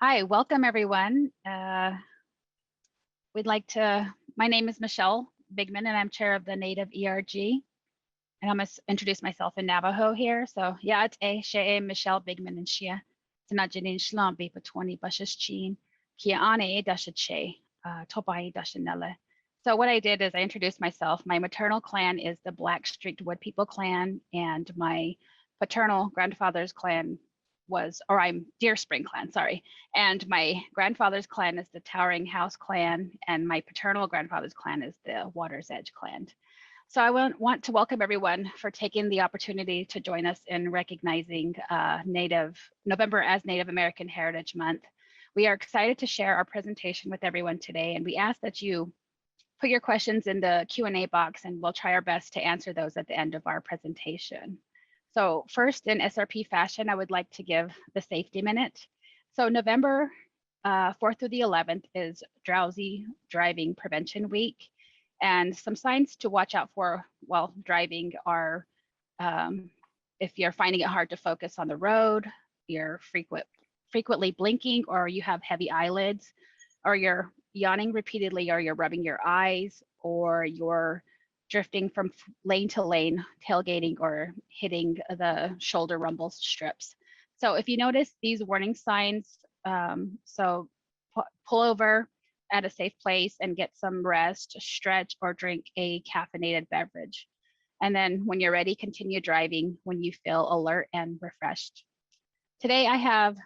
Hi, welcome everyone. My name is Michelle Bigman and I'm chair of the Native ERG. And I'm going to introduce myself in Navajo here. So yeah, it's Shea Michelle Bigman and Shia. Tanajanin Shlambi Patwani Bashes Chin, Kiane Dashache, Topai Dashanella. So what I did is I introduced myself. My maternal clan is the Black Streaked Wood People clan, and my paternal grandfather's clan I'm Deer Spring clan, sorry. And my grandfather's clan is the Towering House clan, and my paternal grandfather's clan is the Water's Edge clan. So I want to welcome everyone for taking the opportunity to join us in recognizing November as Native American Heritage Month. We are excited to share our presentation with everyone today, and we ask that you put your questions in the Q&A box, and we'll try our best to answer those at the end of our presentation. So first, in SRP fashion, I would like to give the safety minute. So November 4th through the 11th is Drowsy Driving Prevention Week. And some signs to watch out for while driving are if you're finding it hard to focus on the road, you're frequently blinking, or you have heavy eyelids, or you're yawning repeatedly, or you're rubbing your eyes, or you're drifting from lane to lane, tailgating, or hitting the shoulder rumble strips. So if you notice these warning signs, pull over at a safe place and get some rest, stretch, or drink a caffeinated beverage. And then when you're ready, continue driving when you feel alert and refreshed. Today, I have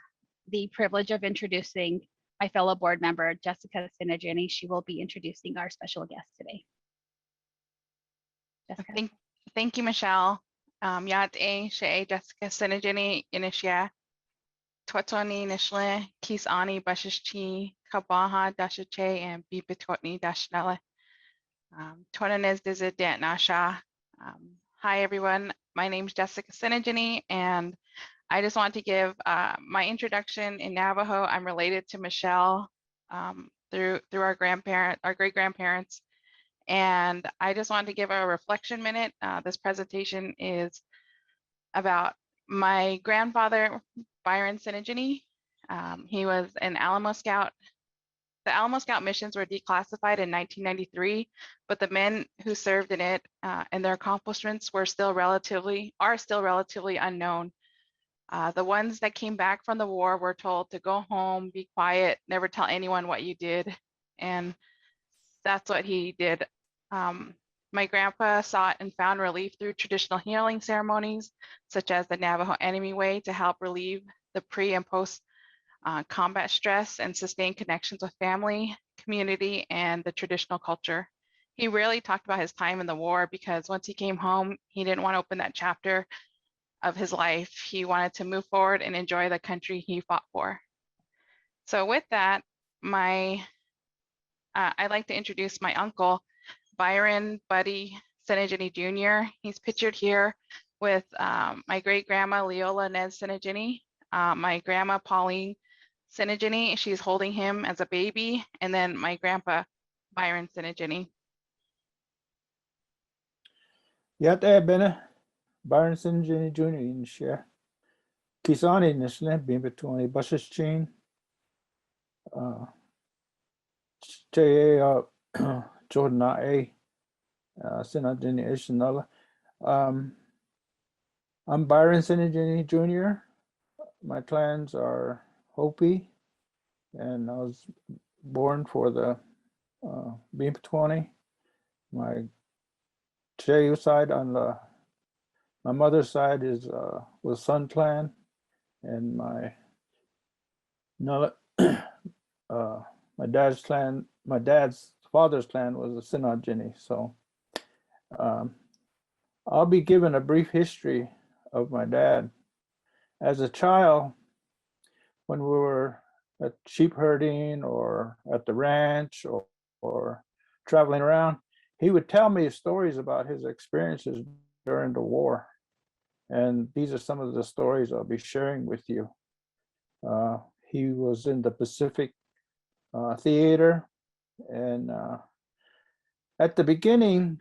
the privilege of introducing my fellow board member, Jessica Tsingine. She will be introducing our special guest today. Jessica. Thank you, Michelle. Yate Shea Jessica Tsingine Inishia. Twatoni Nishle, Kis Ani Bashishchi, Kabaha Dashache, and Bipitwatni Dashnella. Twananez Dizit Dat Nasha. Hi, everyone. My name is Jessica Tsingine, and I just want to give my introduction in Navajo. I'm related to Michelle through our great-grandparents. And I just wanted to give a reflection minute. This presentation is about my grandfather, Byron Tsingine. He was an Alamo Scout. The Alamo Scout missions were declassified in 1993, but the men who served in it and their accomplishments are still relatively unknown. The ones that came back from the war were told to go home, be quiet, never tell anyone what you did, and that's what he did. My grandpa sought and found relief through traditional healing ceremonies, such as the Navajo Enemy Way, to help relieve the pre and post combat stress and sustain connections with family, community, and the traditional culture. He rarely talked about his time in the war because once he came home, he didn't want to open that chapter of his life. He wanted to move forward and enjoy the country he fought for. So with that, I'd like to introduce my uncle, Byron Buddy Tsingine Jr. He's pictured here with my great-grandma Leola Nez Tsingine, my grandma Pauline Tsingine. She's holding him as a baby, and then my grandpa Byron Tsingine. Yate Bene, Byron Tsingine Jr. in share. Kisani Nishle, being between Bushes Chain. Jordan A. Sinadini Ishanala. I'm Byron Tsingine Jr. My clans are Hopi, and I was born for the Beam-20. My Cheyu side on my mother's side was Sun Clan, and my dad's clan, my dad's father's clan was the Sinadini. So I'll be giving a brief history of my dad. As a child, when we were at sheep herding or at the ranch or traveling around, he would tell me stories about his experiences during the war. And these are some of the stories I'll be sharing with you. He was in the Pacific Theater, and at the beginning,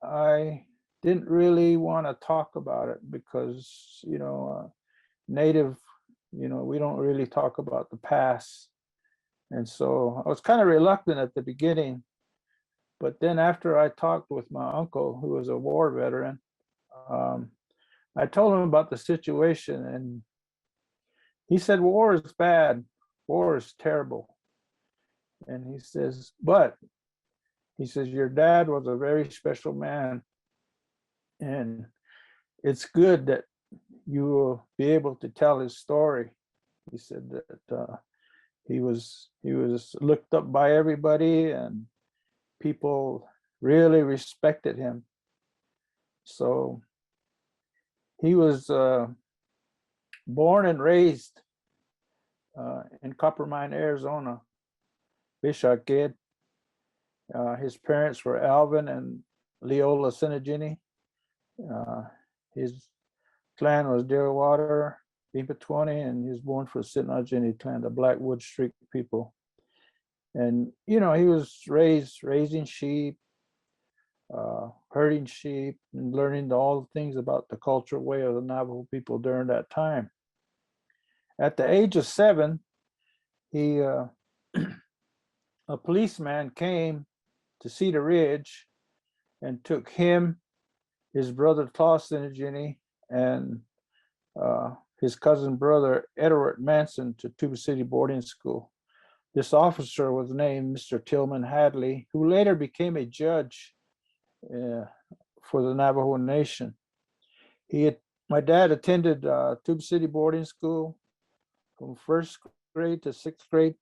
I didn't really want to talk about it because, Native we don't really talk about the past. And so I was kind of reluctant at the beginning, but then after I talked with my uncle, who was a war veteran, I told him about the situation, and he said, war is bad, war is terrible. And he says, your dad was a very special man, and it's good that you will be able to tell his story. He said that he was looked up by everybody, and people really respected him. So he was born and raised in Coppermine, Arizona, Bishop Kid. His parents were Alvin and Leola Tsingine. His clan was Deerwater, Bimpatwani, and he was born for Tsingine clan, the Blackwood Street people. And he was raising sheep, herding sheep, and learning all the things about the cultural way of the Navajo people during that time. At the age of 7, he a policeman came to Cedar Ridge and took him, his brother Klaus Tsingine, and his cousin brother Edward Manson to Tuba City boarding school. This officer was named Mr. Tillman Hadley, who later became a judge for the Navajo Nation. My dad attended Tuba City boarding school from 1st grade to 6th grade.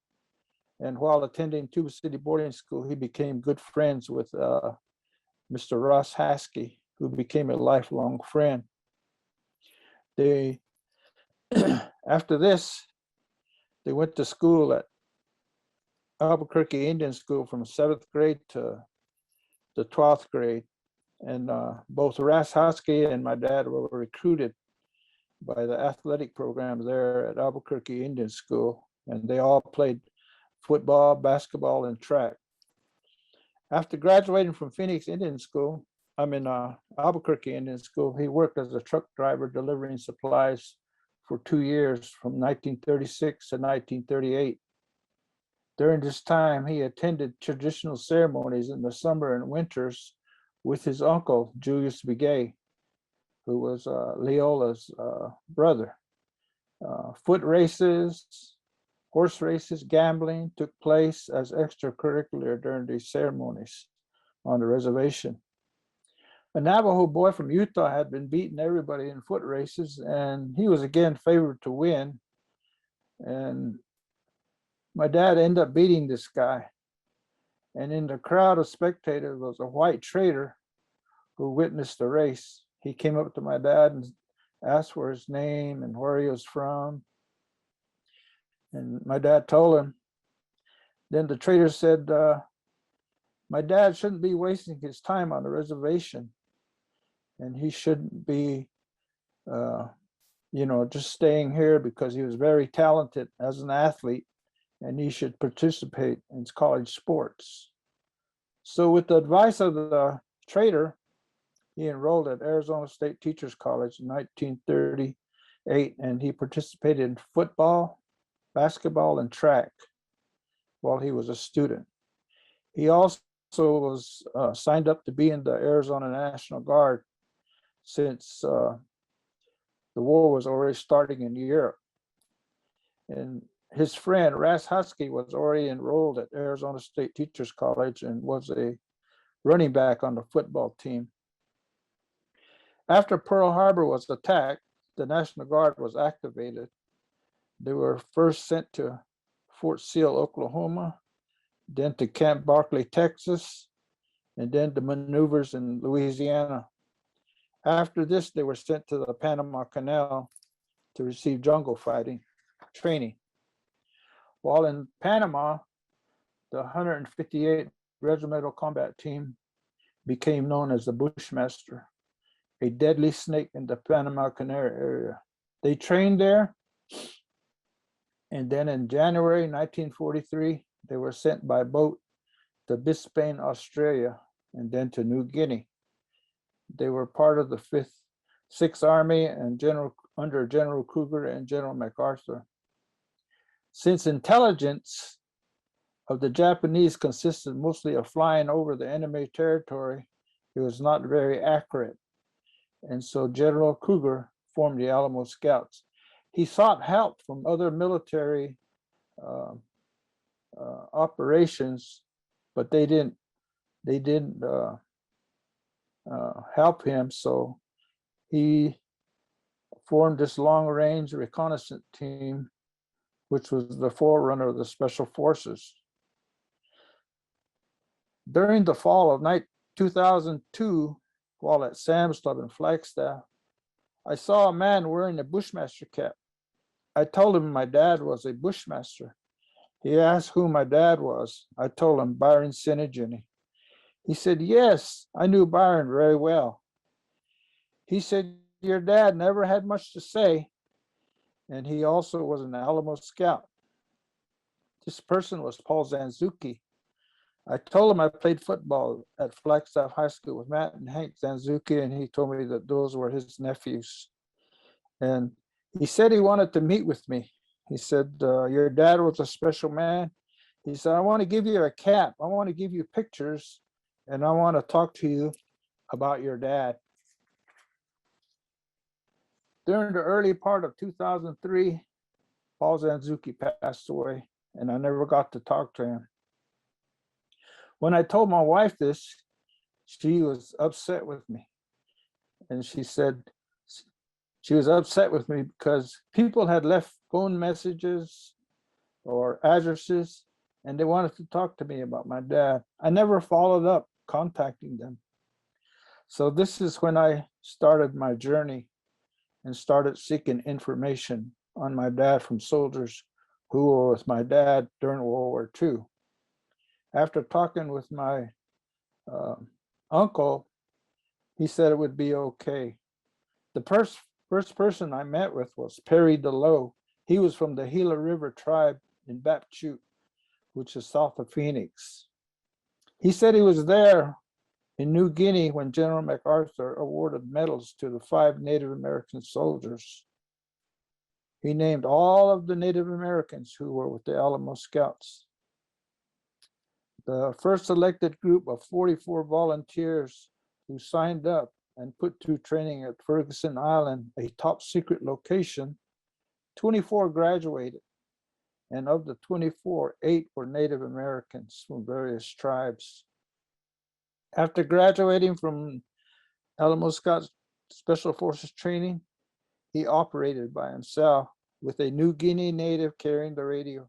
And while attending Tuba City boarding school, he became good friends with Mr. Ross Haskey, who became a lifelong friend. After this, they went to school at Albuquerque Indian School from 7th grade to the 12th grade. And both Ross Haskey and my dad were recruited by the athletic program there at Albuquerque Indian School. And they all played football, basketball, and track. After graduating from Phoenix Indian School, Albuquerque Indian School, he worked as a truck driver delivering supplies for 2 years from 1936 to 1938. During this time, he attended traditional ceremonies in the summer and winters with his uncle, Julius Begay, who was Leola's brother. Foot races, horse races, gambling took place as extracurricular during these ceremonies on the reservation. A Navajo boy from Utah had been beating everybody in foot races, and he was again favored to win. And my dad ended up beating this guy. And in the crowd of spectators was a white trader who witnessed the race. He came up to my dad and asked for his name and where he was from. And my dad told him. Then the trader said, my dad shouldn't be wasting his time on the reservation. And he shouldn't be, just staying here because he was very talented as an athlete and he should participate in college sports. So with the advice of the trader, he enrolled at Arizona State Teachers College in 1938, and he participated in football, basketball, and track while he was a student. He also was signed up to be in the Arizona National Guard since the war was already starting in Europe. And his friend, Ras Husky, was already enrolled at Arizona State Teachers College and was a running back on the football team. After Pearl Harbor was attacked, the National Guard was activated. They were first sent to Fort Sill, Oklahoma, then to Camp Barkley, Texas, and then to maneuvers in Louisiana. After this, they were sent to the Panama Canal to receive jungle fighting training. While in Panama, the 158th Regimental Combat Team became known as the Bushmaster, a deadly snake in the Panama Canal area. They trained there, and then in January 1943, they were sent by boat to Brisbane, Australia, and then to New Guinea. They were part of the 6th Army and General under General Kruger and General MacArthur. Since intelligence of the Japanese consisted mostly of flying over the enemy territory, it was not very accurate. And so General Kruger formed the Alamo Scouts. He sought help from other military operations, but they didn't help him. So he formed this long-range reconnaissance team, which was the forerunner of the Special Forces. During the fall of 2002, while at Sam's Club in Flagstaff, I saw a man wearing a Bushmaster cap. I told him my dad was a Bushmaster. He asked who my dad was. I told him Byron Tsingine. He said, yes, I knew Byron very well. He said, your dad never had much to say, and he also was an Alamo Scout. This person was Paul Zanzuki. I told him I played football at Flagstaff High School with Matt and Hank Zanzuki, and he told me that those were his nephews. And he said he wanted to meet with me. He said, your dad was a special man. He said, I want to give you a cap. I want to give you pictures, and I want to talk to you about your dad. During the early part of 2003, Paul Zanzuki passed away, and I never got to talk to him. When I told my wife this, she was upset with me. And she said she was upset with me because people had left phone messages or addresses, and they wanted to talk to me about my dad. I never followed up contacting them. So this is when I started my journey and started seeking information on my dad from soldiers who were with my dad during World War II. After talking with my uncle, he said it would be okay. The first person I met with was Perry DeLoe. He was from the Gila River tribe in Bapchute, which is south of Phoenix. He said he was there in New Guinea when General MacArthur awarded medals to the 5 Native American soldiers. He named all of the Native Americans who were with the Alamo Scouts. The first selected group of 44 volunteers who signed up and put through training at Ferguson Island, a top secret location, 24 graduated. And of the 24, 8 were Native Americans from various tribes. After graduating from Alamo Scout Special Forces training, he operated by himself with a New Guinea native carrying the radio.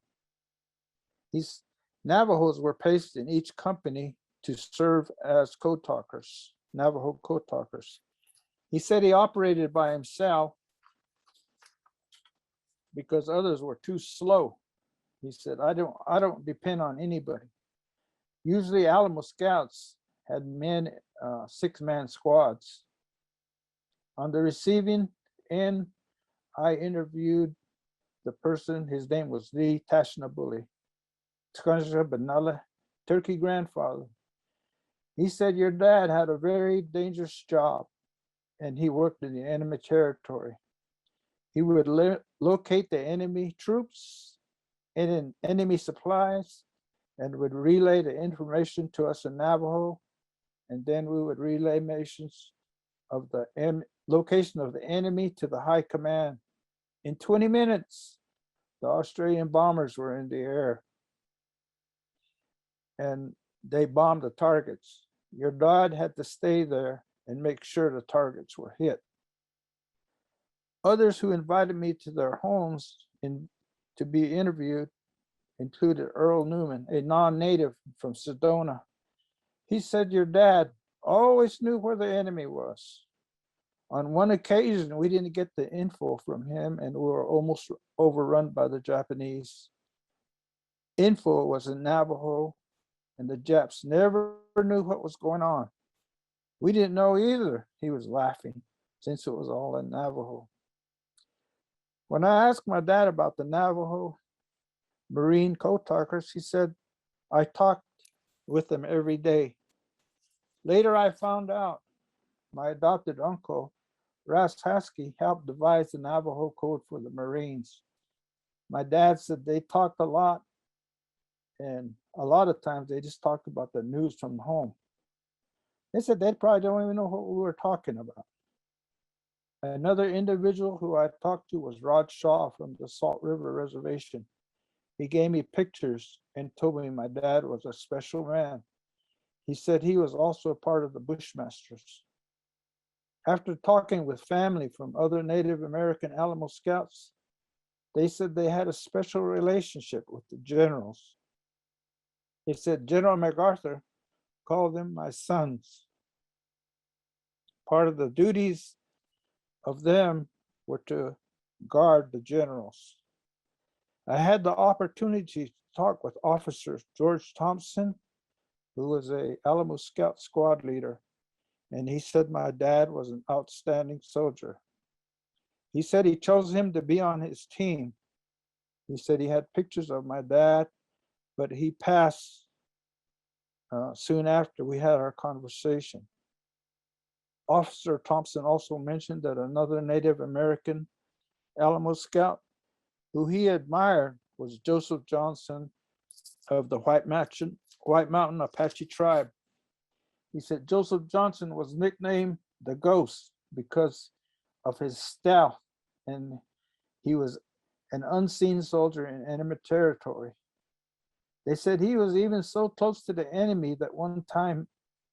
These Navajos were placed in each company to serve as code talkers, Navajo code talkers. He said he operated by himself because others were too slow. He said, I don't depend on anybody. Usually Alamo Scouts had 6-man squads. On the receiving end, I interviewed the person. His name was Lee Tashnabuli, Tsingine Benalla, Turkey grandfather. He said your dad had a very dangerous job, and he worked in the enemy territory. He would locate the enemy troops and enemy supplies, and would relay the information to us in Navajo, and then we would relay informations of the location of the enemy to the high command. In 20 minutes, the Australian bombers were in the air, and they bombed the targets. Your dad had to stay there and make sure the targets were hit. Others who invited me to their homes to be interviewed included Earl Newman, a non-native from Sedona. He said your dad always knew where the enemy was. On one occasion, we didn't get the info from him, and we were almost overrun by the Japanese. Info was in Navajo, and the Japs never knew what was going on. We didn't know either. He was laughing, since it was all in Navajo. When I asked my dad about the Navajo Marine code talkers, he said, I talked with them every day. Later, I found out my adopted uncle Rash-Haskey helped devise the Navajo code for the Marines. My dad said they talked a lot, and a lot of times they just talked about the news from home. They said they probably don't even know what we were talking about. Another individual who I talked to was Rod Shaw from the Salt River Reservation. He gave me pictures and told me my dad was a special man. He said he was also a part of the Bushmasters. After talking with family from other Native American Alamo Scouts, they said they had a special relationship with the generals. They said General MacArthur called them my sons. Part of the duties of them were to guard the generals. I had the opportunity to talk with Officer George Thompson, who was a Alamo Scout squad leader, and he said my dad was an outstanding soldier. He said he chose him to be on his team. He said he had pictures of my dad, but he passed soon after we had our conversation. Officer Thompson also mentioned that another Native American Alamo Scout who he admired was Joseph Johnson of the White Mountain Apache tribe. He said Joseph Johnson was nicknamed the Ghost because of his stealth, and he was an unseen soldier in enemy territory. They said he was even so close to the enemy that one time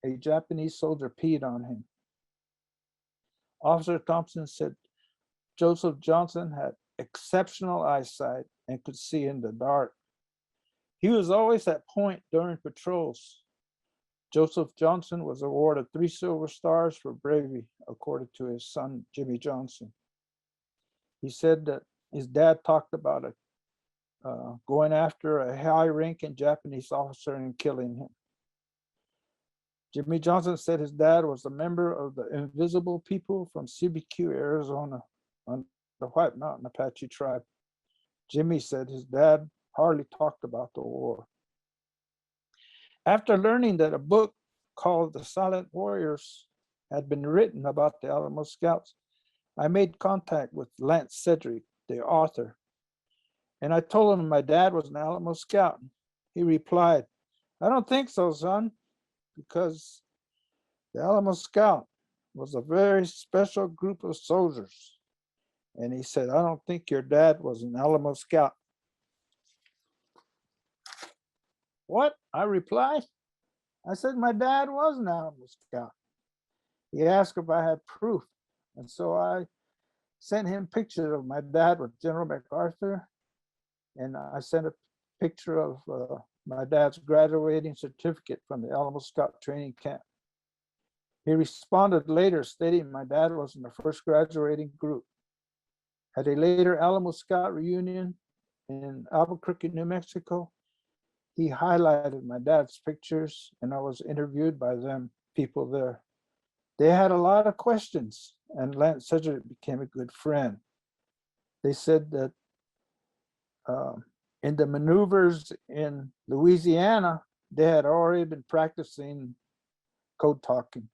a Japanese soldier peed on him. Officer Thompson said Joseph Johnson had exceptional eyesight and could see in the dark. He was always at point during patrols. Joseph Johnson was awarded 3 silver stars for bravery, according to his son, Jimmy Johnson. He said that his dad talked about it, going after a high-ranking Japanese officer and killing him. Jimmy Johnson said his dad was a member of the Invisible People from CBQ, Arizona, on the White Mountain Apache tribe. Jimmy said his dad hardly talked about the war. After learning that a book called The Silent Warriors had been written about the Alamo Scouts, I made contact with Lance Cedric, the author, and I told him my dad was an Alamo Scout. He replied, "I don't think so, son, because the Alamo Scout was a very special group of soldiers." And he said, "I don't think your dad was an Alamo Scout." "What?" I replied. I said, "My dad was an Alamo Scout." He asked if I had proof. And so I sent him pictures of my dad with General MacArthur. And I sent a picture of my dad's graduating certificate from the Alamo Scout training camp. He responded later stating my dad was in the first graduating group. At a later Alamo Scout reunion in Albuquerque, New Mexico, he highlighted my dad's pictures, and I was interviewed by them, people there. They had a lot of questions, and Lance Cedric became a good friend. They said that in the maneuvers in Louisiana, they had already been practicing code talking.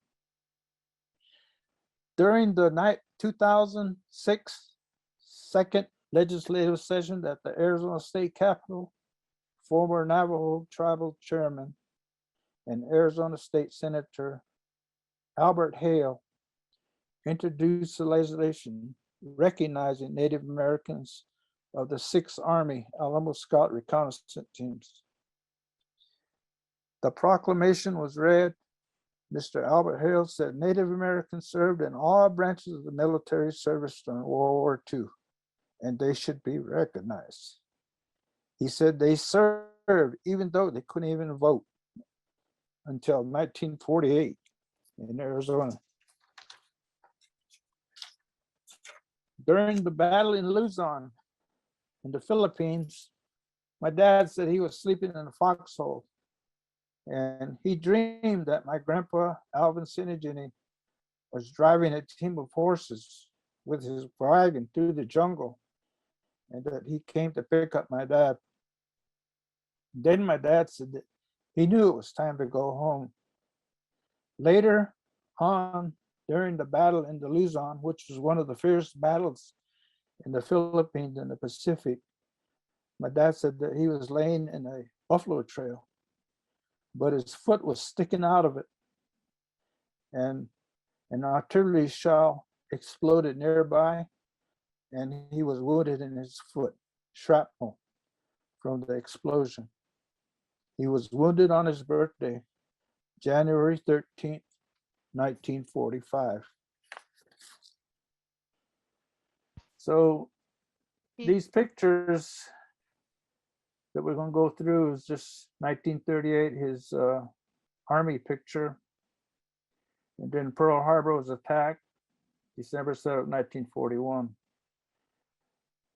During the 2006 second legislative session at the Arizona State Capitol, former Navajo tribal chairman and Arizona State Senator Albert Hale introduced the legislation recognizing Native Americans of the 6th Army Alamo Scout reconnaissance teams. The proclamation was read. Mr. Albert Hale said Native Americans served in all branches of the military service during World War II, and they should be recognized. He said they served even though they couldn't even vote until 1948 in Arizona. During the battle in Luzon in the Philippines, my dad said he was sleeping in a foxhole, and he dreamed that my grandpa, Alvin Tsingine, was driving a team of horses with his wagon through the jungle, and that he came to pick up my dad. Then my dad said that he knew it was time to go home. Later on, during the battle in the Luzon, which was one of the fiercest battles in the Philippines and the Pacific. My dad said that he was laying in a buffalo trail, but his foot was sticking out of it. And an artillery shell exploded nearby, and he was wounded in his foot, shrapnel from the explosion. He was wounded on his birthday, January 13th, 1945. So these pictures that we're going to go through is just 1938, his army picture. And then Pearl Harbor was attacked December 7th, 1941.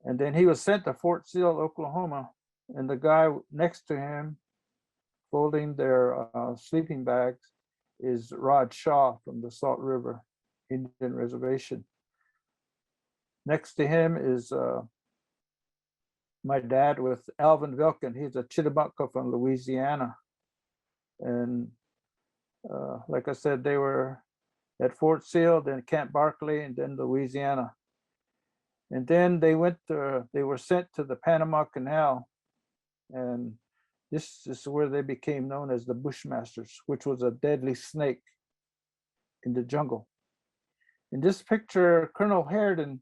And then he was sent to Fort Sill, Oklahoma. And the guy next to him folding their sleeping bags is Rod Shaw from the Salt River Indian Reservation. Next to him is my dad with Alvin Vilkin. He's a Chittimucka from Louisiana. And like I said, they were at Fort Sill, then Camp Barkley, and then Louisiana. And then they were sent to the Panama Canal. And this is where they became known as the Bushmasters, which was a deadly snake in the jungle. In this picture, Colonel Harridan,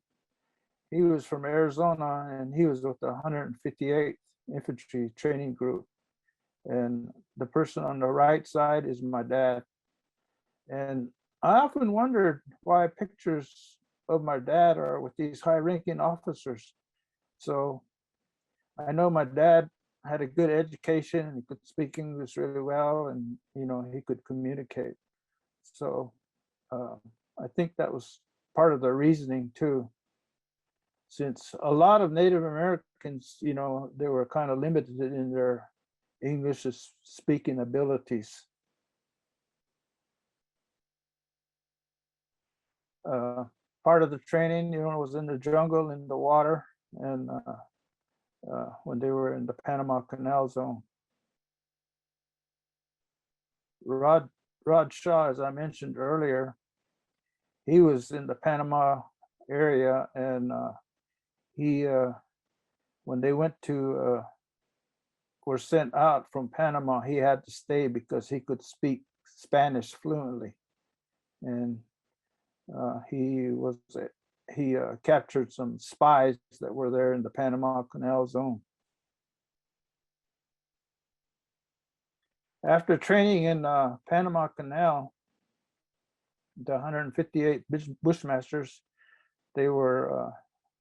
he was from Arizona, and he was with the 158th Infantry Training Group. And the person on the right side is my dad. And I often wondered why pictures of my dad are with these high-ranking officers. So I know my dad had a good education, and he could speak English really well, and he could communicate. So I think that was part of the reasoning too, since a lot of Native Americans, they were kind of limited in their English speaking abilities. Part of the training, was in the jungle, in the water, and when they were in the Panama Canal Zone. Rod Shaw, as I mentioned earlier, he was in the Panama area, and he, when they went to, were sent out from Panama, he had to stay because he could speak Spanish fluently. And he captured some spies that were there in the Panama Canal Zone. After training in Panama Canal, the 158 Bushmasters, they were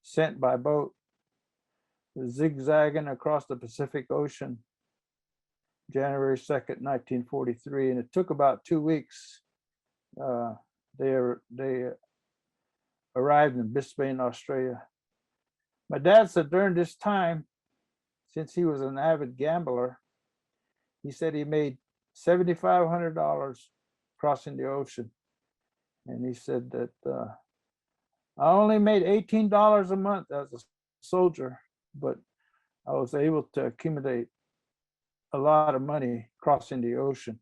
sent by boat, zigzagging across the Pacific Ocean, January 2nd, 1943, and it took about 2 weeks. They arrived in Brisbane, Australia. My dad said during this time, since he was an avid gambler, he said he made $7,500 crossing the ocean. And he said that I only made $18 a month as a soldier, but I was able to accumulate a lot of money crossing the ocean.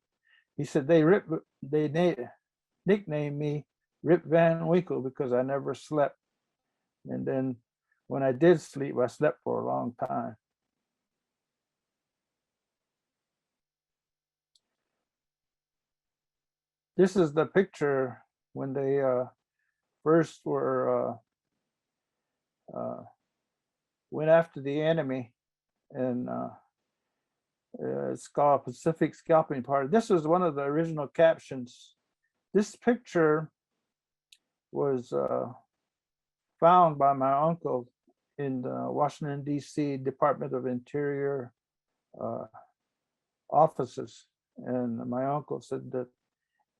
He said they nicknamed me Rip Van Winkle because I never slept. And then when I did sleep, I slept for a long time. This is the picture when they first were went after the enemy, and it's called Pacific Scalping Party. This was one of the original captions. This picture was found by my uncle in the Washington, D.C. Department of Interior offices. And my uncle said that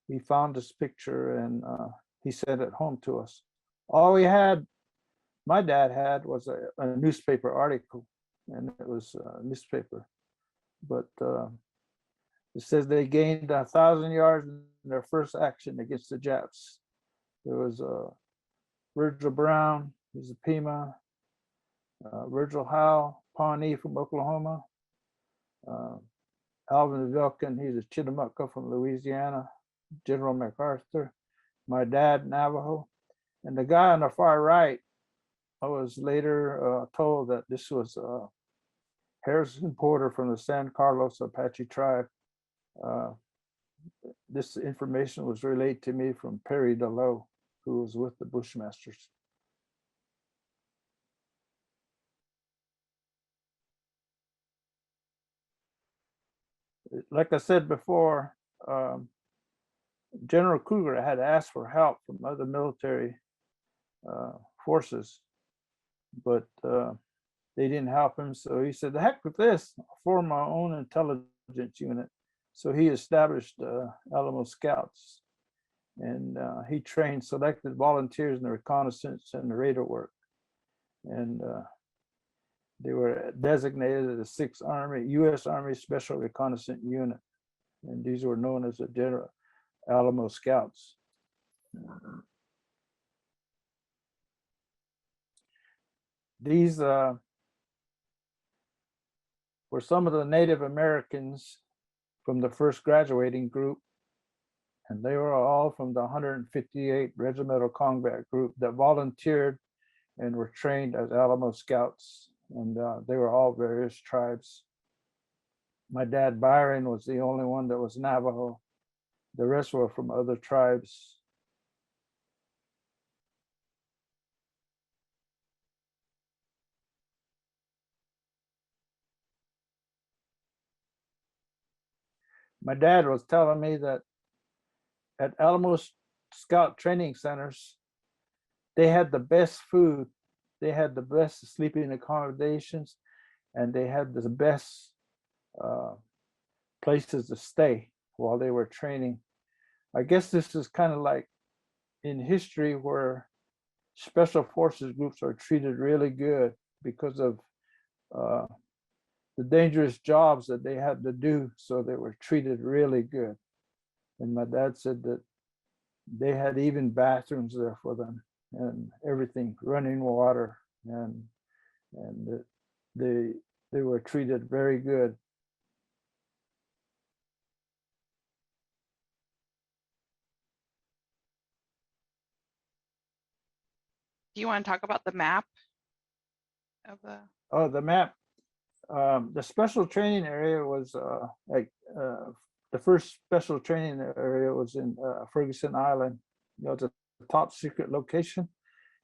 he found this picture, and he sent it home to us. All my dad had was a newspaper article, and it was a newspaper. But it says they gained 1,000 yards in their first action against the Japs. There was Virgil Brown, he's a Pima, Virgil Howe, Pawnee from Oklahoma, Alvin Vilkin, he's a Chittimucka from Louisiana, General MacArthur, my dad Navajo, and the guy on the far right, I was later told that this was Harrison Porter from the San Carlos Apache tribe. Uh, this information was relayed to me from Perry DeLoe, who was with the Bushmasters. Like I said before, General Kruger had asked for help from other military forces, but they didn't help him. So he said, "The heck with this, I'll form my own intelligence unit." So he established Alamo Scouts, and he trained selected volunteers in the reconnaissance and the radar work. And they were designated as the 6th Army, U.S. Army Special Reconnaissance Unit. And these were known as the General Alamo Scouts. These were some of the Native Americans from the first graduating group, and they were all from the 158 Regimental Combat Group that volunteered and were trained as Alamo Scouts, and they were all various tribes. My dad Byron was the only one that was Navajo. The rest were from other tribes. My dad was telling me that at Alamo Scout training centers, they had the best food, they had the best sleeping accommodations, and they had the best places to stay while they were training. I guess this is kind of like in history where special forces groups are treated really good because of the dangerous jobs that they had to do. So they were treated really good. And my dad said that they had even bathrooms there for them and everything, running water, and they were treated very good. Do you want to talk about the map of the? Oh, the map. The special training area was the first special training area was in Ferguson Island. It's a top secret location,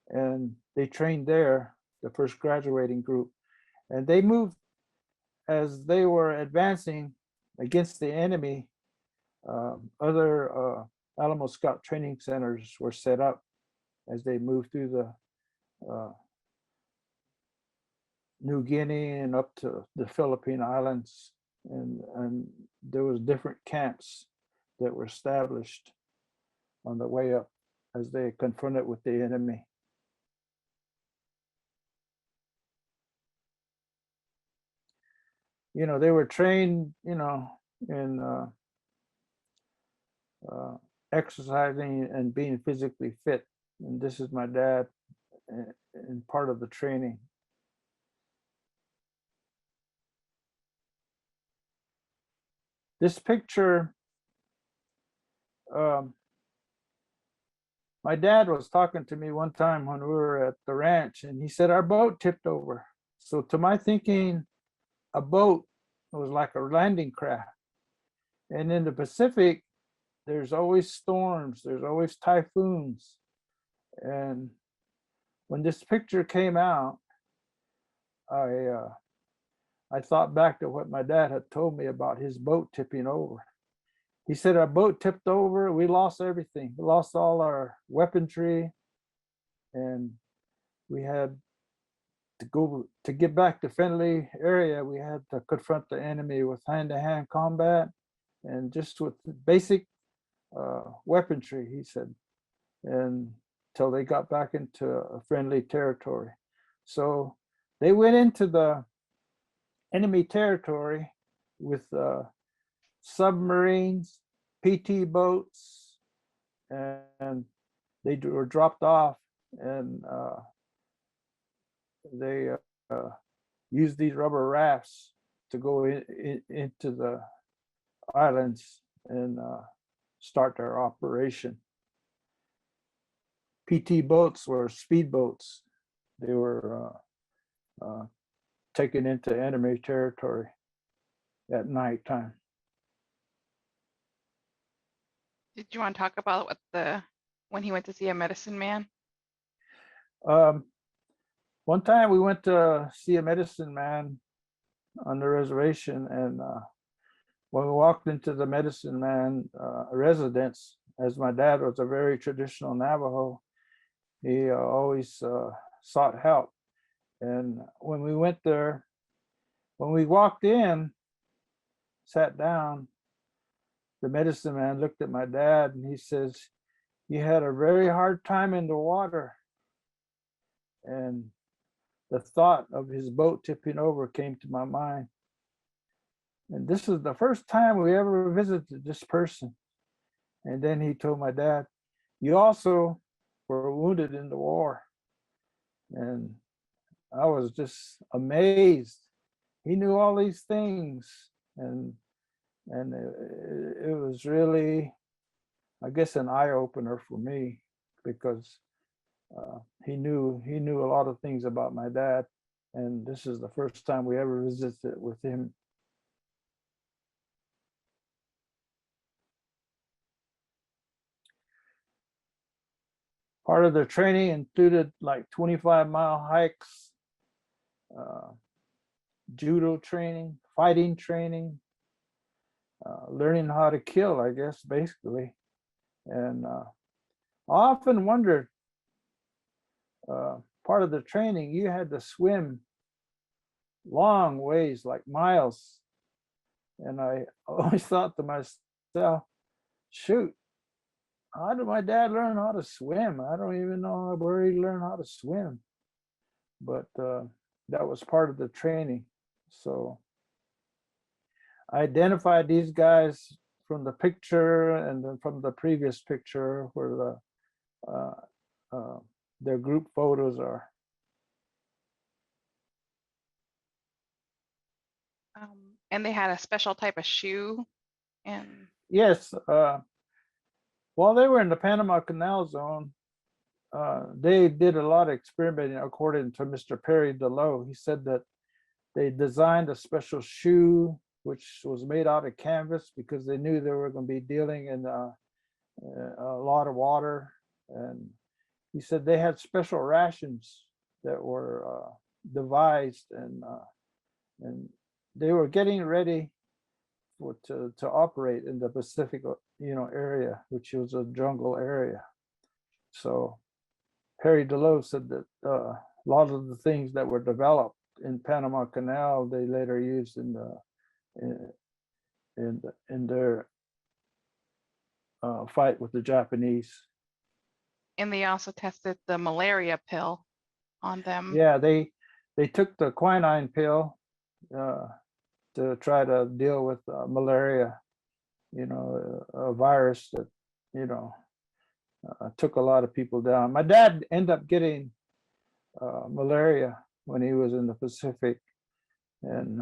and they trained there, the first graduating group, and they moved as they were advancing against the enemy. Other Alamo Scout training centers were set up as they moved through the New Guinea and up to the Philippine Islands, and there was different camps that were established on the way up as they confronted with the enemy. You know, they were trained, you know, in exercising and being physically fit. And this is my dad in part of the training. This picture, my dad was talking to me one time when we were at the ranch, and he said our boat tipped over. So to my thinking, a boat was like a landing craft. And in the Pacific, there's always storms, there's always typhoons. And when this picture came out, I thought back to what my dad had told me about his boat tipping over. He said our boat tipped over, we lost everything. We lost all our weaponry, and we had to get back to friendly area. We had to confront the enemy with hand-to-hand combat and just with basic weaponry, he said, and till they got back into a friendly territory. So they went into the enemy territory with submarines, PT boats, and they were dropped off, and they used these rubber rafts to go into the islands and start their operation. PT boats were speedboats. They were taken into enemy territory at nighttime. Did you want to talk about when he went to see a medicine man? One time we went to see a medicine man on the reservation, and when we walked into the medicine man residence, as my dad was a very traditional Navajo, he always sought help. And when we went there, when we walked in, sat down, the medicine man looked at my dad and he says, "You had a very hard time in the water." And the thought of his boat tipping over came to my mind. And this is the first time we ever visited this person. And then he told my dad, "You also were wounded in the war." And I was just amazed. He knew all these things. And it was really, I guess, an eye opener for me, because he knew a lot of things about my dad, and this is the first time we ever visited with him. Part of the training included like 25-mile hikes, judo training, fighting training, learning how to kill, I guess, basically. And I often wondered, part of the training, you had to swim long ways, like miles. And I always thought to myself, shoot, how did my dad learn how to swim? I don't even know where he learned how to swim. But that was part of the training. So I identified these guys from the picture, and then from the previous picture where their group photos are. And they had a special type of shoe. And yes, while they were in the Panama Canal Zone, they did a lot of experimenting, according to Mr. Perry DeLoe. He said that they designed a special shoe which was made out of canvas, because they knew they were going to be dealing in a lot of water. And he said they had special rations that were devised, and they were getting ready to operate in the Pacific, area, which was a jungle area. So Perry DeLoe said that a lot of the things that were developed in Panama Canal, they later used in their fight with the Japanese. And they also tested the malaria pill on them. Yeah, they took the quinine pill to try to deal with malaria, a virus that, took a lot of people down. My dad ended up getting malaria when he was in the Pacific, and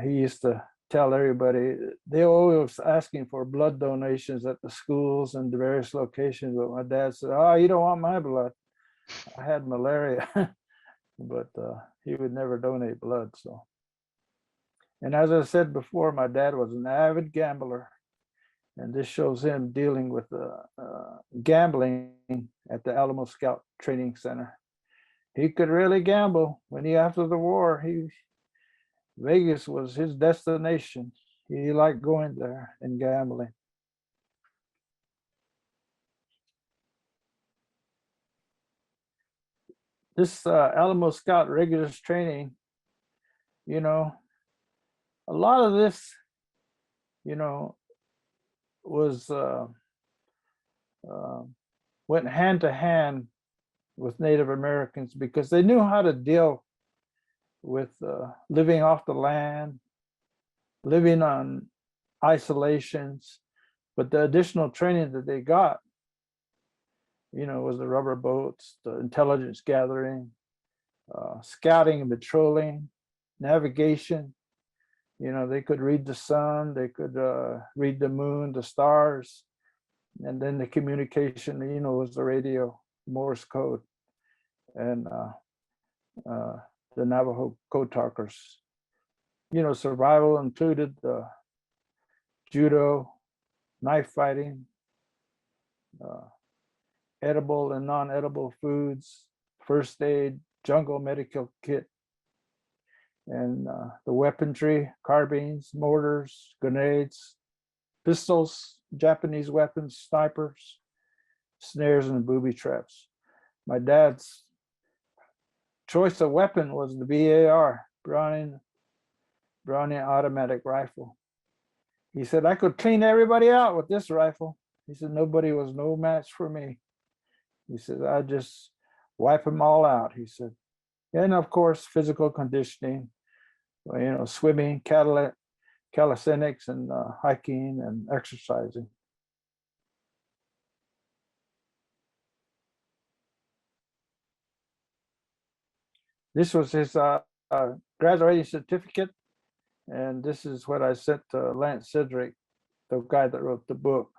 he used to tell everybody, they always asking for blood donations at the schools and the various locations, but my dad said, "Oh, you don't want my blood. I had malaria." But he would never donate blood. So, and as I said before, my dad was an avid gambler, and this shows him dealing with gambling at the Alamo Scout Training Center. He could really gamble. After the war, Vegas was his destination. He liked going there and gambling. This Alamo Scout regulars training, a lot of this, was went hand to hand with Native Americans, because they knew how to deal with living off the land, living on isolations. But the additional training that they got, was the rubber boats, the intelligence gathering, scouting and patrolling, navigation. They could read the sun, they could read the moon, the stars. And then the communication, was the radio, Morse code, and the Navajo code talkers. Survival included judo, knife fighting, edible and non-edible foods, first aid, jungle medical kit, and the weaponry, carbines, mortars, grenades, pistols, Japanese weapons, snipers, snares, and booby traps. My dad's choice of weapon was the BAR, Browning automatic rifle. He said, I could clean everybody out with this rifle. He said, nobody was no match for me. He said, I just wipe them all out, he said. And of course, physical conditioning, swimming, calisthenics, and hiking and exercising. This was his graduating certificate, and this is what I sent to Lance Cedric, the guy that wrote the book.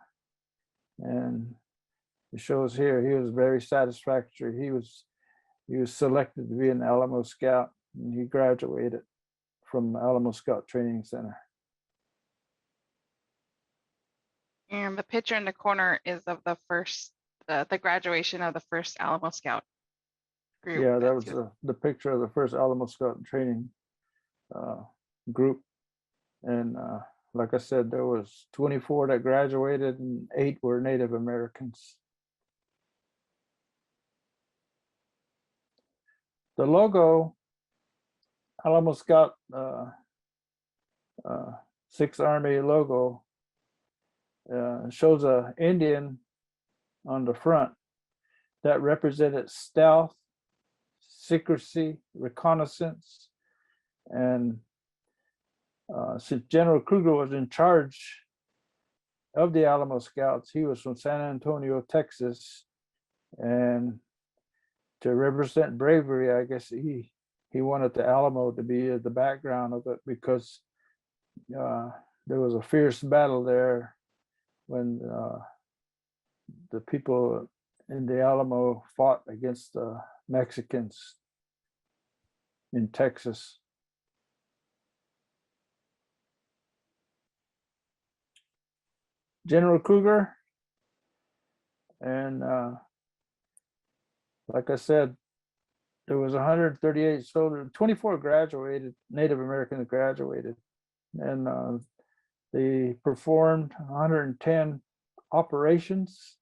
And it shows here he was very satisfactory. He was selected to be an Alamo Scout, and he graduated from the Alamo Scout Training Center. And the picture in the corner is of the first, the graduation of the first Alamo Scout group. Yeah, that was the picture of the first Alamo Scout training group. And like I said, there was 24 that graduated and 8 were Native Americans. The logo, Alamo Scout 6th Army logo, shows an Indian on the front that represented stealth, secrecy, reconnaissance. And since General Kruger was in charge of the Alamo Scouts, he was from San Antonio, Texas. And to represent bravery, I guess he wanted the Alamo to be the background of it, because there was a fierce battle there when the people in the Alamo fought against the Mexicans in Texas. General Kruger, and like I said, there was 138 soldiers, 24 graduated, Native Americans graduated, and they performed 110 operations,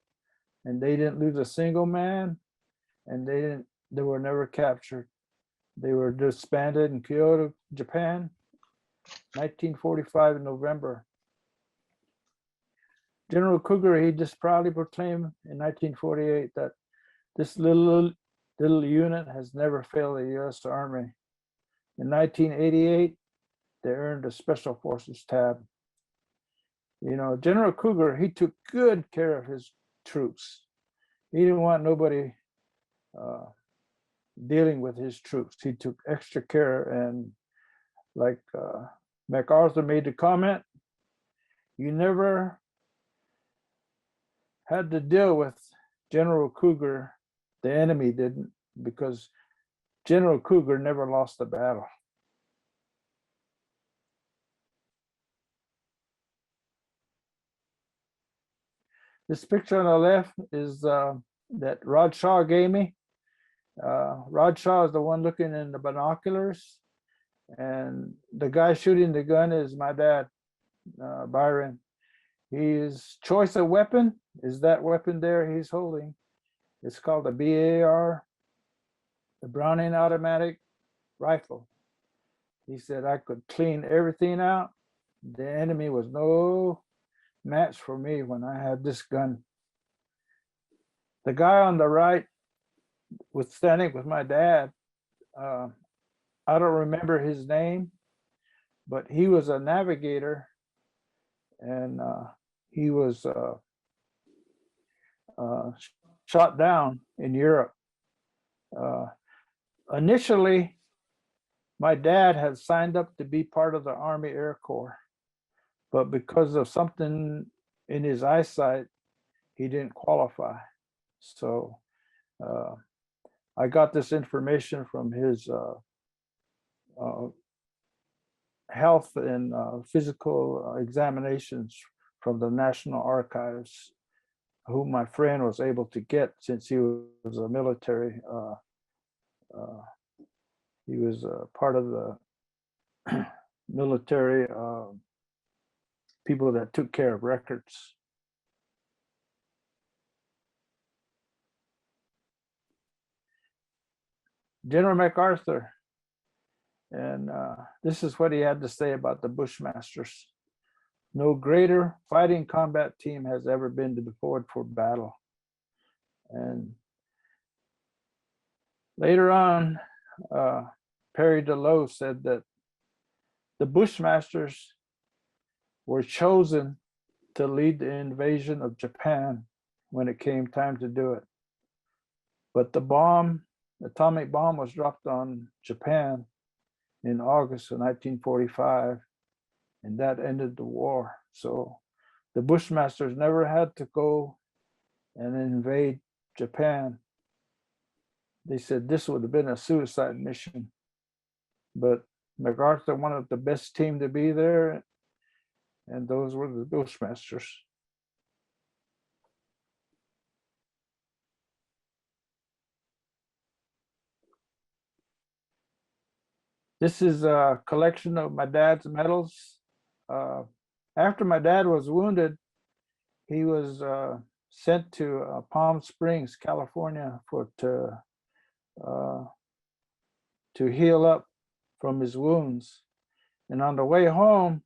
and they didn't lose a single man, and they were never captured. They were disbanded in Kyoto, Japan, 1945 in November. General Kruger, he just proudly proclaimed in 1948 that this little unit has never failed the U.S. Army. In 1988, they earned a Special Forces tab. General Kruger, he took good care of his troops. He didn't want nobody dealing with his troops. He took extra care, and like MacArthur made the comment, you never had to deal with General Kruger. The enemy didn't, because General Kruger never lost a battle. This picture on the left is that Rod Shaw gave me. Rod Shaw is the one looking in the binoculars, and the guy shooting the gun is my dad, Byron. His choice of weapon is that weapon there he's holding. It's called the BAR, the Browning automatic rifle. He said, I could clean everything out. The enemy was no match for me when I had this gun. The guy on the right was standing with my dad. I don't remember his name, but he was a navigator, and he was shot down in Europe. Initially, my dad had signed up to be part of the Army Air Corps, but because of something in his eyesight, he didn't qualify. So I got this information from his health and physical examinations from the National Archives, who my friend was able to get since he was a military. He was part of the military people that took care of records. General MacArthur, and this is what he had to say about the Bushmasters. No greater fighting combat team has ever been deployed for battle. And later on, Perry DeLoe said that the Bushmasters were chosen to lead the invasion of Japan when it came time to do it. But the atomic bomb was dropped on Japan in August of 1945, and that ended the war. So the Bushmasters never had to go and invade Japan. They said this would have been a suicide mission, but MacArthur wanted the best team to be there, and those were the Bushmasters. This is a collection of my dad's medals. After my dad was wounded, he was sent to Palm Springs, California, to heal up from his wounds. And on the way home,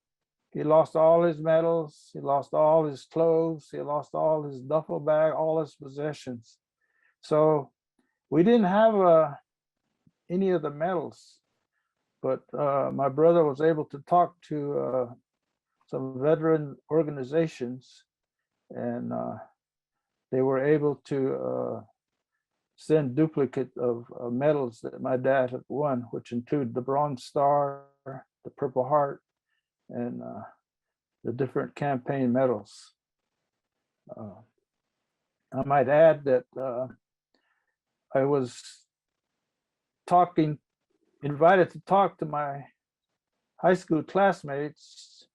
he lost all his medals, he lost all his clothes, he lost all his duffel bag, all his possessions. So we didn't have any of the medals, but my brother was able to talk to some veteran organizations, and they were able to send duplicate of medals that my dad had won, which include the Bronze Star, the Purple Heart, and the different campaign medals. I might add that I was invited to talk to my high school classmates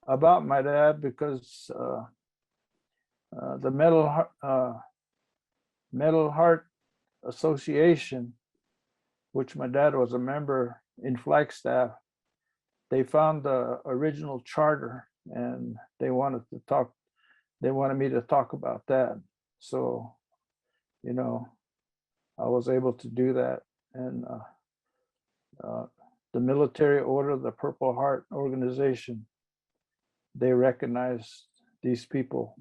about my dad because the Metal Heart Association, which my dad was a member in Flagstaff, they found the original charter, and they wanted me to talk about that. So, you know, I was able to do that. And the Military Order of the Purple Heart organization, they recognized these people.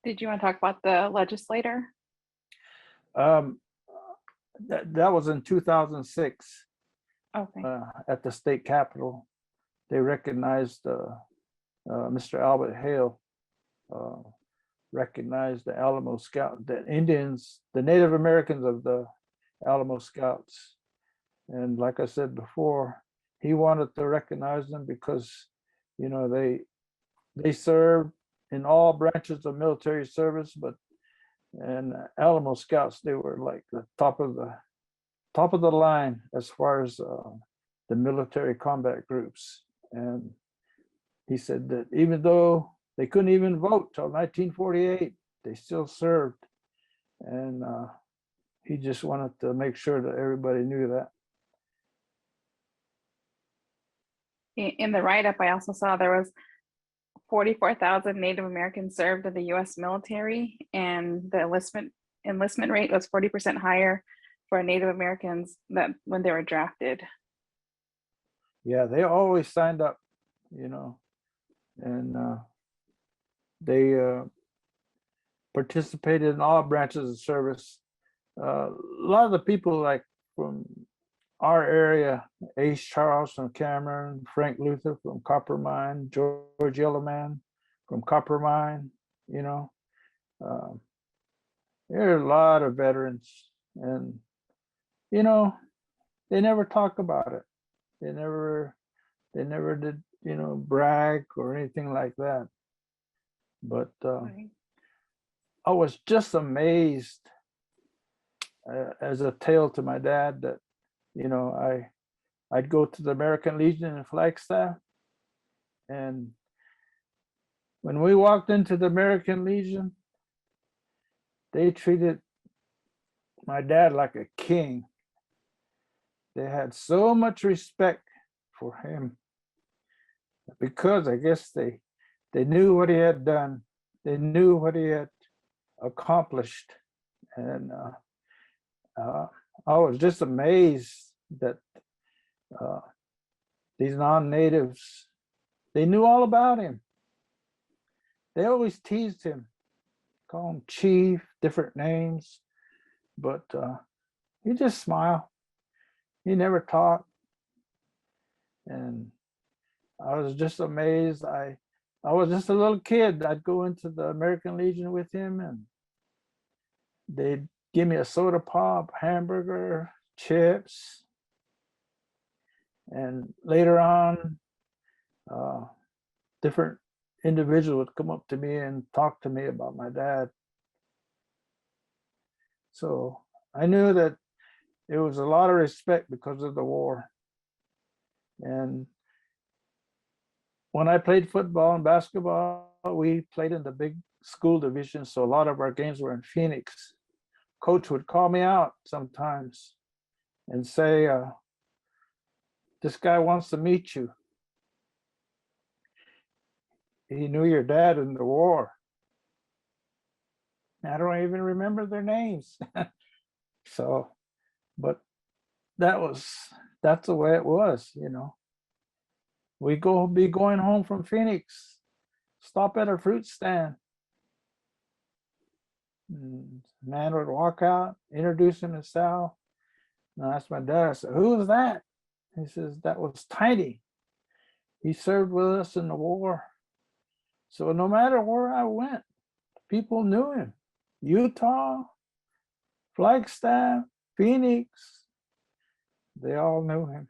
Did you want to talk about the legislator? That was in 2006. Okay. At the state capitol. They recognized Mr. Albert Hale, recognized the Alamo Scout, the Indians, the Native Americans of the Alamo Scouts. And like I said before, he wanted to recognize them because, you know, they served in all branches of military service, and Alamo Scouts, they were like the top of the line as far as the military combat groups. And he said that even though they couldn't even vote till 1948, they still served. And he just wanted to make sure that everybody knew that. In the write-up, I also saw there was 44,000 Native Americans served in the U.S. military, and the enlistment rate was 40% higher for Native Americans that when they were drafted. Yeah, they always signed up, you know, and they participated in all branches of service. A lot of the people like from our area, Ace Charles from Cameron, Frank Luther from Coppermine, George Yellowman from Coppermine, you know. There are a lot of veterans, and, you know, they never talk about it. They never They never did, brag or anything like that. But Right. I was just amazed as a tale to my dad that, I'd go to the American Legion in Flagstaff, and when we walked into the American Legion, they treated my dad like a king. They had so much respect for him because I guess they knew what he had done. They knew what he had accomplished. And I was just amazed that these non-natives, they knew all about him. They always teased him, call him chief, different names, but he just smiled. He never talked. And I was just amazed. I was just a little kid. I'd go into the American Legion with him, and they'd give me a soda pop, hamburger, chips. And later on, different individuals would come up to me and talk to me about my dad. So I knew that it was a lot of respect because of the war. And when I played football and basketball, we played in the big school division. So a lot of our games were in Phoenix. Coach would call me out sometimes and say, this guy wants to meet you. He knew your dad in the war. I don't even remember their names. So, but that's the way it was, We be going home from Phoenix, stop at a fruit stand. Man would walk out, introduce himself. And I asked my dad, I said, who was that? He says, that was Tiny. He served with us in the war. So no matter where I went, people knew him. Utah, Flagstaff, Phoenix, they all knew him.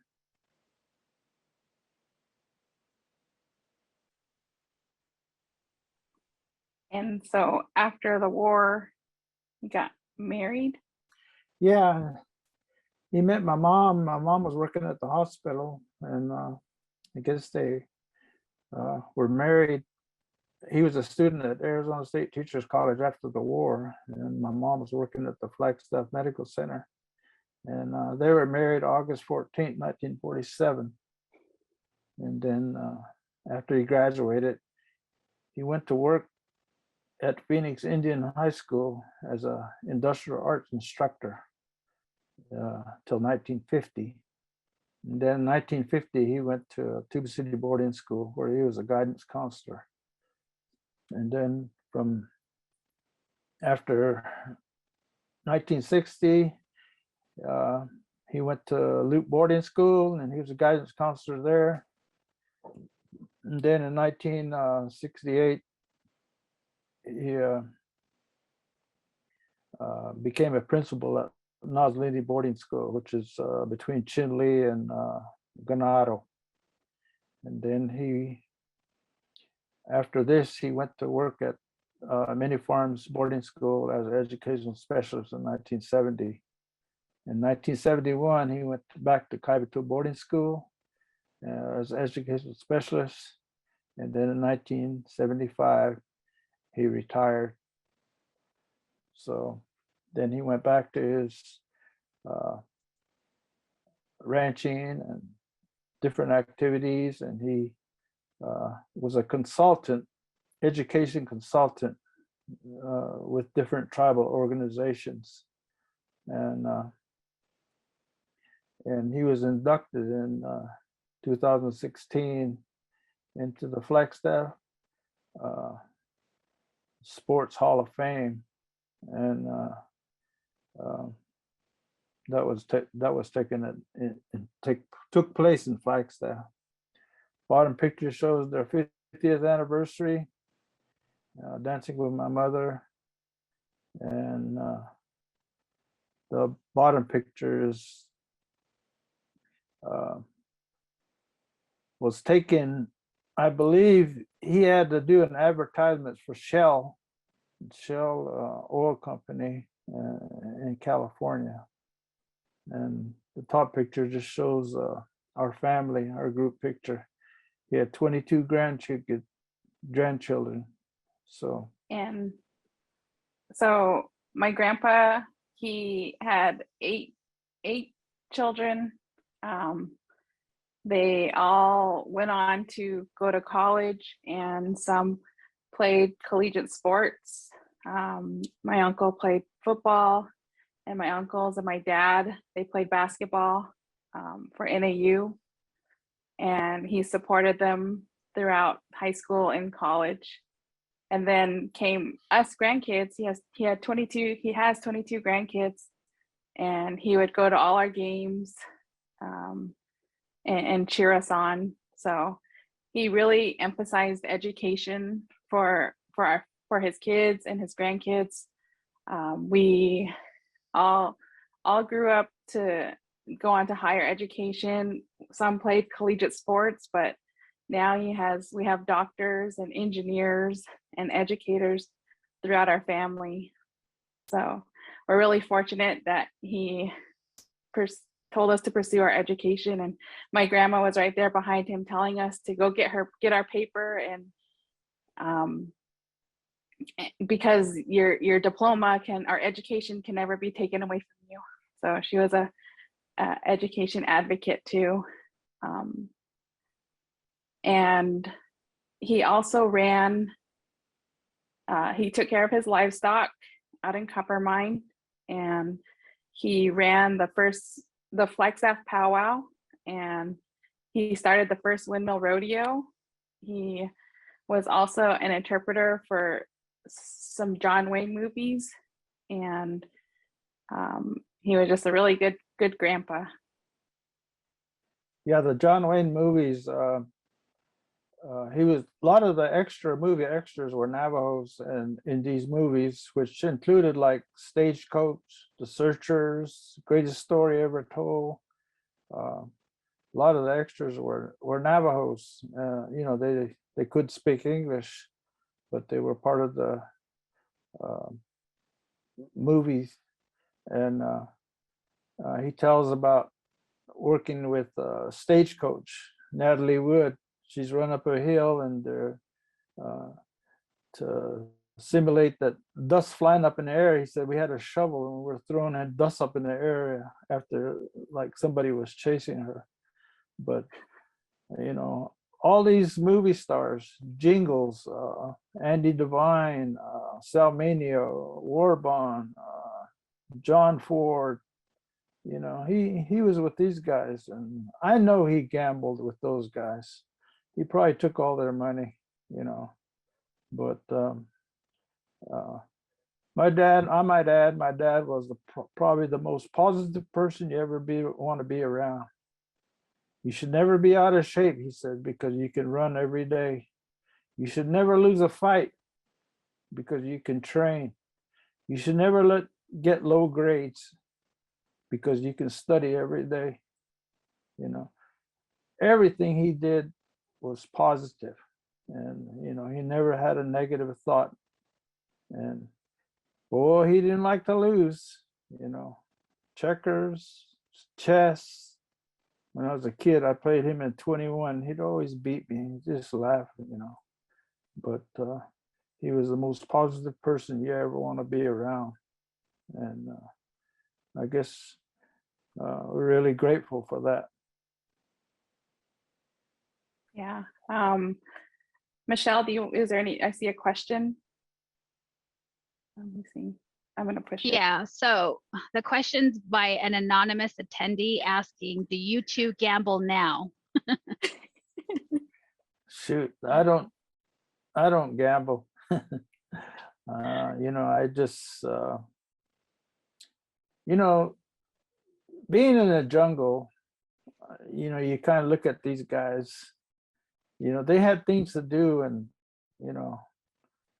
And so after the war, you got married? Yeah, he met my mom. My mom was working at the hospital, and I guess they were married. He was a student at Arizona State Teachers College after the war, and my mom was working at the Flagstaff Medical Center. And they were married August 14th, 1947. And then after he graduated, he went to work at Phoenix Indian High School as an industrial arts instructor till 1950. And then in 1950, he went to Tuba City boarding school where he was a guidance counselor. And then from after 1960, he went to Loop boarding school and he was a guidance counselor there. And then in 1968, he became a principal at Nazlini boarding school, which is between Chinle and Ganado. And then after this, he went to work at Many Farms boarding school as an educational specialist in 1970. In 1971, he went back to Kaibatu boarding school as an educational specialist. And then in 1975, he retired. So then he went back to his ranching and different activities, and he was a consultant, education consultant with different tribal organizations. And he was inducted in 2016 into the Flagstaff Sports Hall of Fame, and that was taken took place in Flagstaff. Bottom picture shows their 50th anniversary, dancing with my mother, and the bottom picture is was taken, I believe he had to do an advertisement for Shell oil company in California. And the top picture just shows our family, our group picture. He had 22 grandchildren. So, And so my grandpa, he had eight children. They all went on to go to college, and some played collegiate sports. My uncle played football, and my uncles and my dad, they played basketball for NAU, and he supported them throughout high school and college. And then came us grandkids. He has 22 grandkids, and he would go to all our games and cheer us on. So he really emphasized education for his kids and his grandkids. We all grew up to go on to higher education. Some played collegiate sports, but now we have doctors and engineers and educators throughout our family. So we're really fortunate that he told us to pursue our education, and my grandma was right there behind him telling us to go get our paper, and because your diploma our education can never be taken away from you. So she was a education advocate too. And he also he took care of his livestock out in Copper Mine, and he ran the Flagstaff powwow, and he started the first windmill rodeo. He was also an interpreter for some John Wayne movies, and he was just a really good grandpa. yeah, the John Wayne movies, he was, a lot of the movie extras were Navajos, and in these movies, which included like Stagecoach, The Searchers, Greatest Story Ever Told. A lot of the extras were Navajos. You know, they could speak English, but they were part of the movies. And he tells about working with Stagecoach, Natalie Wood. She's run up a hill, and to simulate that dust flying up in the air, he said we had a shovel and we're throwing that dust up in the air after like somebody was chasing her. But you know, all these movie stars, Jingles, Andy Devine, Sal Manio, War Bond, John Ford, you know, he was with these guys, and I know he gambled with those guys. He probably took all their money, you know. But my dad, I might add, my dad was probably the most positive person you ever want to be around. You should never be out of shape, he said, because you can run every day. You should never lose a fight because you can train. You should never get low grades because you can study every day. You know, everything he did was positive, and you know, he never had a negative thought. And boy, he didn't like to lose. You know, checkers, chess. When I was a kid, I played him at 21. He'd always beat me. He'd just laugh, you know. But he was the most positive person you ever want to be around. And I guess we're really grateful for that. Yeah. Michelle, is there any, I see a question. Let me see. I'm going to push it. Yeah, so the question's by an anonymous attendee asking, do you two gamble now? Shoot, I don't gamble. You know, I just, you know, being in the jungle, you know, you kind of look at these guys, you know, they had things to do. And, you know,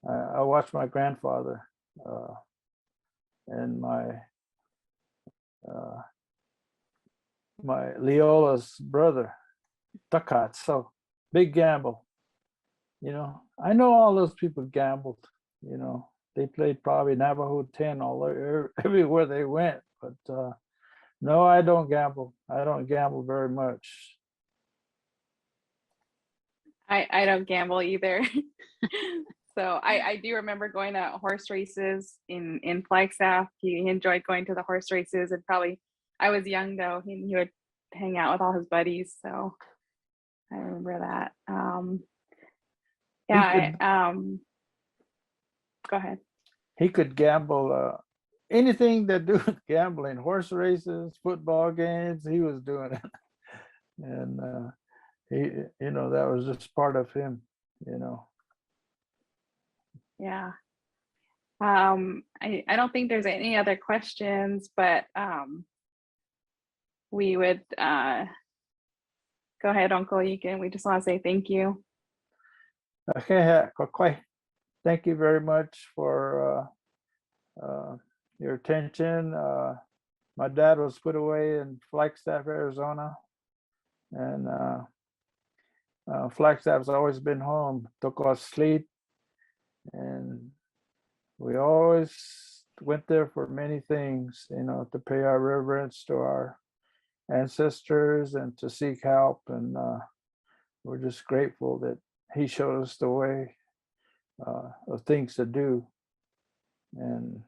I watched my grandfather and my Leola's brother, Takat. So big gamble. I know all those people gambled. They played probably Navajo 10 everywhere they went. But no, I don't gamble. I don't gamble very much. I don't gamble either. So I do remember going to horse races in Flagstaff. He enjoyed going to the horse races, and probably I was young though. He would hang out with all his buddies. So I remember that. Go ahead. He could gamble anything that do with gambling, horse races, football games, he was doing it. And he, that was just part of him. Yeah. I don't think there's any other questions, but we would go ahead, Uncle. We just want to say thank you. Okay, thank you very much for your attention. My dad was put away in Flagstaff, Arizona, and Flagstaff's always been home. Took us sleep, and we always went there for many things, to pay our reverence to our ancestors and to seek help. And we're just grateful that he showed us the way of things to do. And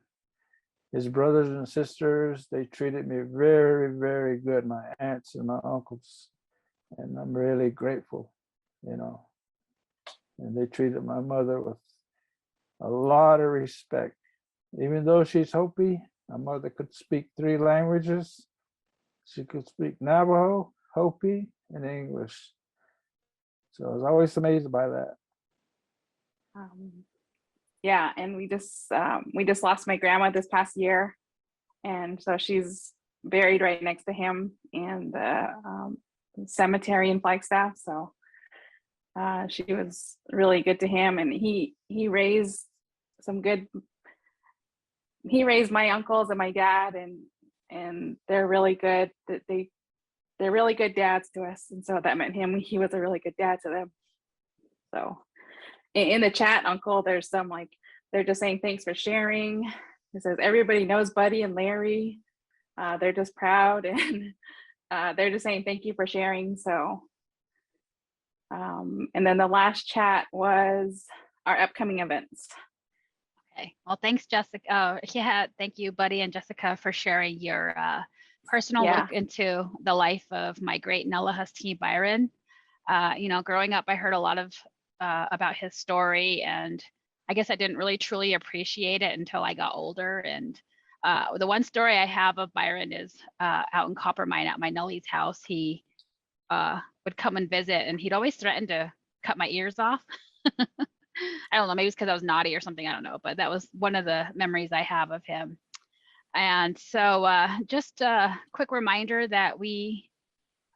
his brothers and sisters, they treated me very, very good, my aunts and my uncles. And I'm really grateful, And they treated my mother with a lot of respect. Even though she's Hopi, my mother could speak 3 languages. She could speak Navajo, Hopi, and English. So I was always amazed by that. Yeah, and we just lost my grandma this past year, and so she's buried right next to him in the cemetery in Flagstaff. So she was really good to him, and he raised my uncles and my dad, and they're really good. They're really good dads to us, and so that meant he was a really good dad to them. So in the chat, Uncle, there's some they're just saying thanks for sharing. It says everybody knows Buddy and Larry. They're just proud, and they're just saying thank you for sharing. So and then the last chat was our upcoming events. Okay. Well, thanks, Jessica. Thank you, Buddy and Jessica, for sharing your personal look into the life of my great Nalahasti Byron. Growing up, I heard a lot of about his story, and I guess I didn't really truly appreciate it until I got older. And the one story I have of Byron is out in Coppermine at my Nully's house. He would come and visit, and he'd always threaten to cut my ears off. I don't know, maybe it's because I was naughty or something, I don't know, but that was one of the memories I have of him. And so just a quick reminder that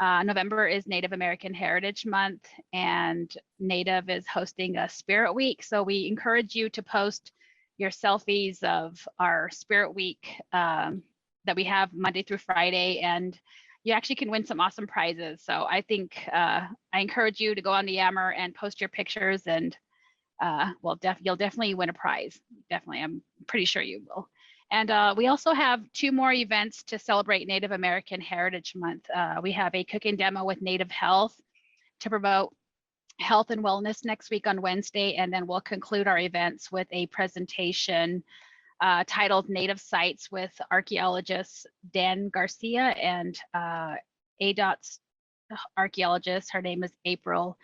November is Native American Heritage Month, and Native is hosting a Spirit Week. So we encourage you to post your selfies of our Spirit Week that we have Monday through Friday, and you actually can win some awesome prizes. So I think I encourage you to go on the Yammer and post your pictures, and you'll definitely win a prize. Definitely, I'm pretty sure you will. And we also have 2 more events to celebrate Native American Heritage Month. We have a cooking demo with Native Health to promote health and wellness next week on Wednesday, and then we'll conclude our events with a presentation titled Native Sites with archaeologist Dan Garcia and ADOT's archaeologist. Her name is April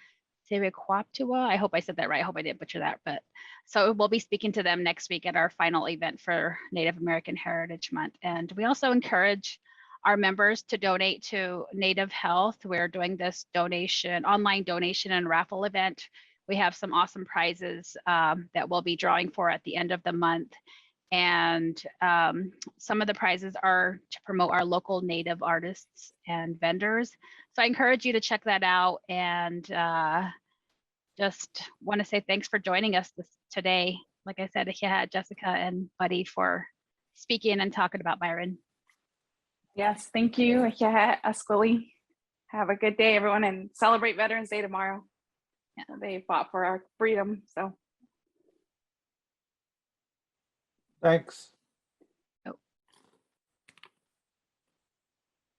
Sewekwaptua. I hope I said that right. I hope I didn't butcher that. But so we'll be speaking to them next week at our final event for Native American Heritage Month. And we also encourage our members to donate to Native Health. We're doing this online donation and raffle event. We have some awesome prizes that we'll be drawing for at the end of the month. And some of the prizes are to promote our local Native artists and vendors. So I encourage you to check that out, and just want to say thanks for joining us today. Like I said, Jessica and Buddy for speaking and talking about Byron. Yes, thank you, Askwili. Have a good day, everyone, and celebrate Veterans Day tomorrow. They fought for our freedom. So Thanks.